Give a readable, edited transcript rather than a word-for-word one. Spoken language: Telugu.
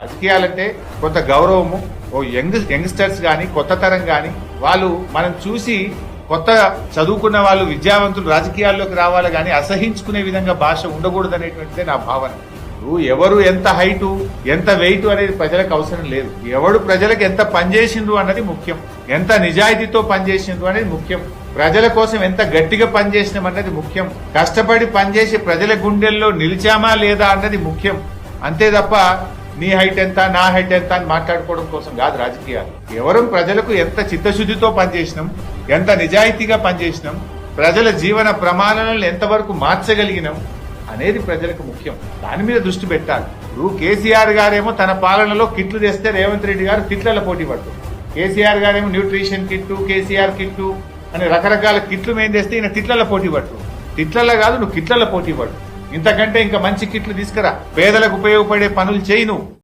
రాజకీయాలంటే కొంత గౌరవము. ఓ యంగ్స్టర్స్ గాని కొత్త తరం గాని వాళ్ళు మనం చూసి కొత్త చదువుకున్న వాళ్ళు విద్యావంతులు రాజకీయాల్లోకి రావాలి గాని అసహించుకునే విధంగా భాష ఉండకూడదు అనేటువంటిదే నా భావన. ఎవరు ఎంత హైటు ఎంత వెయిట్ అనేది ప్రజలకు అవసరం లేదు. ఎవడు ప్రజలకు ఎంత పనిచేసిండ్రు అన్నది ముఖ్యం, ఎంత నిజాయితీతో పనిచేసిండ్రు అనేది ముఖ్యం, ప్రజల కోసం ఎంత గట్టిగా పనిచేసినాం అన్నది ముఖ్యం, కష్టపడి పనిచేసి ప్రజల గుండెల్లో నిలిచామా లేదా అన్నది ముఖ్యం. అంతే తప్ప నీ హైట్ ఎంత నా హైట్ ఎంత అని మాట్లాడుకోవడం కోసం కాదు రాజకీయాలు. ఎవరు ప్రజలకు ఎంత చిత్తశుద్ధితో పనిచేసినాం, ఎంత నిజాయితీగా పనిచేసినాం, ప్రజల జీవన ప్రమాణాలను ఎంతవరకు మార్చగలిగినాం అనేది ప్రజలకు ముఖ్యం. దాని మీద దృష్టి పెట్టాలి. ఇప్పుడు కేసీఆర్ గారేమో తన పాలనలో కిట్లు తెస్తే రేవంత్ రెడ్డి గారు కిట్ల పోటీ పడుతుంది. కేసీఆర్ గారేమో న్యూట్రిషన్ కిట్టు, కేసీఆర్ కిట్టు అని రకరకాల కిట్లు మేము తెస్తే ఈయన తిట్ల పోటీ పడుతుంది. తిట్లలో కాదు, నువ్వు కిట్ల పోటీ పడు. ఇంతకంటే ఇంకా మంచి కిట్లు తీసుకురా, పేదలకు ఉపయోగపడే పనులు చేయి నువ్వు.